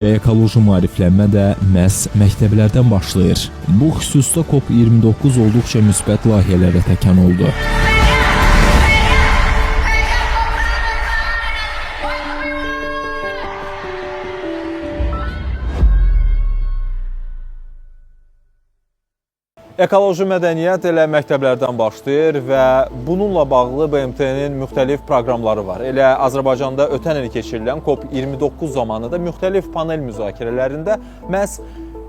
Ekoloji maariflənmə də məhz məktəblərdən başlayır. Bu xüsusda COP29 olduqca müsbət layihələrə təkan oldu. Ekoloji mədəniyyət elə məktəblərdən başlayır və bununla bağlı BMT-nin müxtəlif proqramları var. Elə Azərbaycanda ötən il keçirilən COP29 zamanı da müxtəlif panel müzakirələrində məhz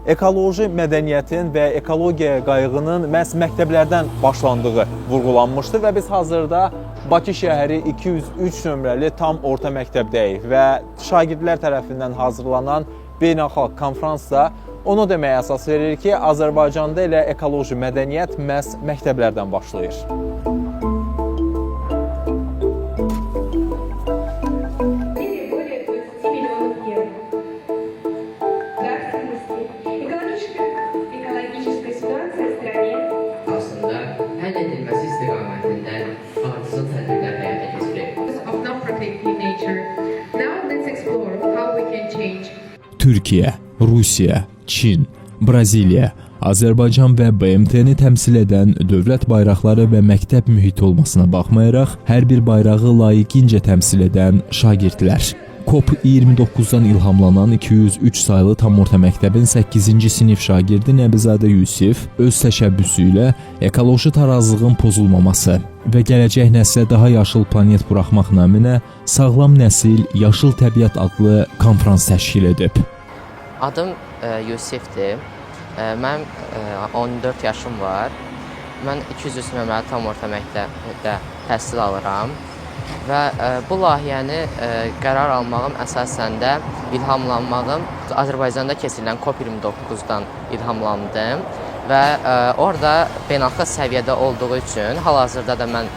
ekoloji mədəniyyətin və ekologiya qayğının məhz məktəblərdən başlandığı vurğulanmışdı və biz hazırda Bakı şəhəri 203 nömrəli tam orta məktəbdəyik və şagirdlər tərəfindən hazırlanan beynəlxalq konfrans da onu deməyə əsas verir ki, Azərbaycanda elə ekoloji mədəniyyət məhz məktəblərdən başlayır. Aslında həll edilməsi istiqamətində ardıcıl tədbirlər həyata keçirir. Türkiyə, Rusiya, Çin, Braziliya, Azərbaycan və BMT-ni təmsil edən dövlət bayraqları və məktəb mühiti olmasına baxmayaraq, hər bir bayrağı layiqincə təmsil edən şagirdlər. COP29-dan ilhamlanan 203 saylı tam orta məktəbin 8-ci sinif şagirdi Nəbizadə Yusif öz təşəbbüsü ilə ekoloji tarazlığın pozulmaması və gələcək nəslə daha yaşıl planet buraxmaq naminə Sağlam Nəsil, Yaşıl Təbiət adlı konfrans təşkil edib. Adım Yusifdir. Mənim 14 yaşım var. Mən 203 nömrəli tam orta məktəbdə təhsil alıram və bu layihəni qərar almağım əsasən də ilhamlanmağım Azərbaycanda keçirilən COP29-dan ilhamlandım və orada beynəlxalq səviyyədə olduğu üçün hal-hazırda da mən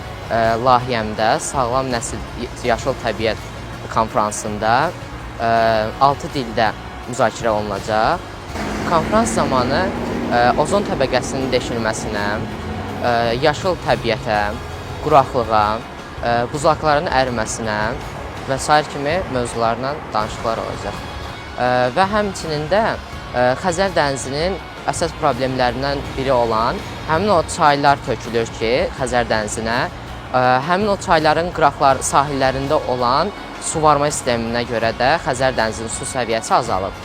layihəmdə Sağlam Nəsil, Yaşıl Təbiət konfransında 6 dildə müzakirə olunacaq. Konfrans zamanı ozon təbəqəsinin deşilməsinə, yaşıl təbiətə, quraqlığa, buzaqların əriməsinə və sair kimi mövzularla danışıqlar olacaq. Və həmçinin də Xəzər dənizinin əsas problemlərindən biri olan həmin o çaylar tökülür ki, Xəzər dənizinə, həmin o çayların qıraqlar sahillərində olan suvarma sisteminə görə də Xəzər dənizinin su səviyyəsi azalıb.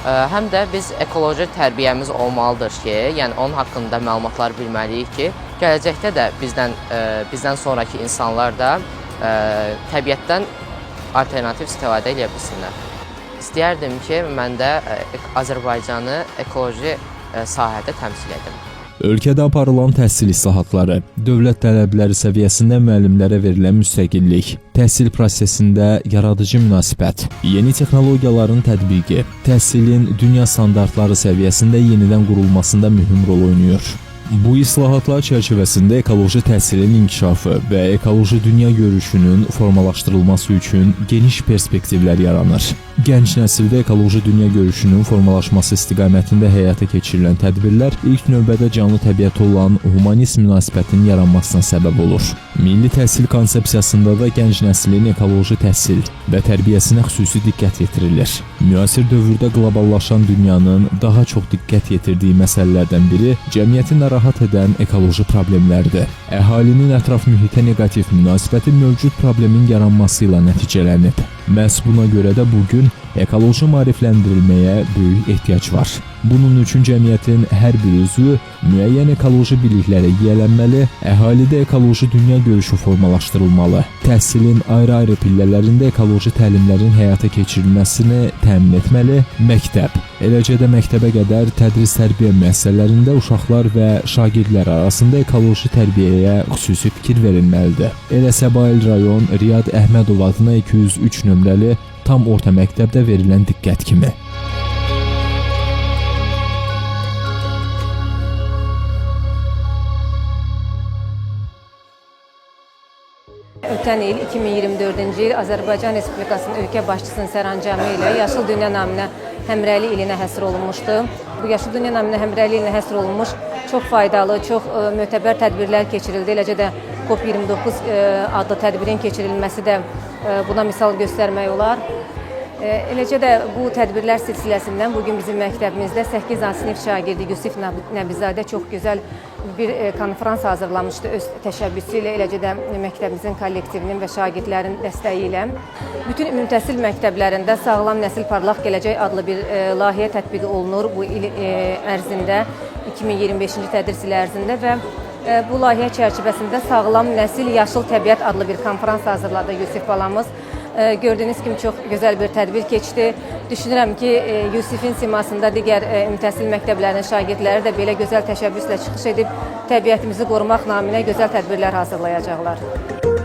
Həm də biz ekoloji tərbiyəmiz olmalıdır ki, yəni onun haqqında məlumatlar bilməliyik ki, gələcəkdə də bizdən sonraki insanlar da təbiətdən alternativ istifadə edə bilsinlər. İstəyərdim ki, mən də Azərbaycanı ekoloji sahədə təmsil edim. Ölkədə aparılan təhsil islahatları, dövlət tələbləri səviyyəsində müəllimlərə verilən müstəqillik, təhsil prosesində yaradıcı münasibət, yeni texnologiyaların tətbiqi, təhsilin dünya standartları səviyyəsində yenidən qurulmasında mühüm rol oynayır. Bu islahatlar çərçivəsində ekoloji təhsilin inkişafı və ekoloji dünya görüşünün formalaşdırılması üçün geniş perspektivlər yaranır. Gənc nəsildə ekoloji dünya görüşünün formalaşması istiqamətində həyata keçirilən tədbirlər ilk növbədə canlı təbiətə olan humanist münasibətin yaranmasına səbəb olur. Milli təhsil konsepsiyasında da gənc nəslin ekoloji təhsil və tərbiyəsinə xüsusi diqqət yetirilir. Müasir dövrdə qloballaşan dünyanın daha çox diqqət yetirdiyi məsələlərdən biri cəmiyyəti narahat edən ekoloji problemlərdir. Əhalinin ətraf mühitə neqativ münasibəti mövcud problemin yaranması ilə nəticələnib. Məhz buna görə də bugün ekoloji maarifləndirilməyə böyük ehtiyac var. Bunun üçün cəmiyyətin hər bir üzvü müəyyən ekoloji biliklərə yiyələnməli, əhalidə ekoloji dünya görüşü formalaşdırılmalı, təhsilin ayrı-ayrı pillələrində ekoloji təlimlərin həyata keçirilməsini təmin etməli, məktəb, eləcə də məktəbə qədər tədris tərbiyə müəssisələrində uşaqlar və şagirdlər arasında ekoloji tərbiyəyə xüsusi fikir verilməlidir. Elə Səbail rayon Riyad Əhmədov adına 203 nömrəli tam orta məktəbdə verilən diqqət kimi. Ötən il 2024-cü il Azərbaycan Respublikasının ölkə başçısının sərəncamı ilə Yaşıl Dünya naminə həmrəylik ilinə həsr olunmuşdu. Bu Yaşıl Dünya naminə həmrəylik ilinə həsr olunmuş çox faydalı, çox mötəbər tədbirlər keçirildi. Eləcə də COP29 adlı tədbirin keçirilməsi də buna misal göstərmək olar. Eləcə də bu tədbirlər silsiləsindən bugün bizim məktəbimizdə 8A sinif şagirdi Yusif Nəbizadə çox gözəl bir konfrans hazırlamışdı öz təşəbbüsü ilə, eləcə də məktəbimizin kollektivinin və şagirdlərin dəstəyi ilə. Bütün ümumtəhsil məktəblərində Sağlam Nəsil Parlaq Gələcək adlı bir layihə tətbiq olunur bu il ərzində, 2025-ci tədris ili ərzində və bu layihə çərçivəsində Sağlam Nəsil Yaşıl Təbiət adlı bir konfrans hazırladı Yusif balamız. Gördüyünüz kimi çox gözəl bir tədbir keçdi. Düşünürəm ki, Yusifin simasında digər ümumtəhsil məktəblərinin şagirdləri də belə gözəl təşəbbüslə çıxış edib təbiətimizi qorumaq naminə gözəl tədbirlər hazırlayacaqlar.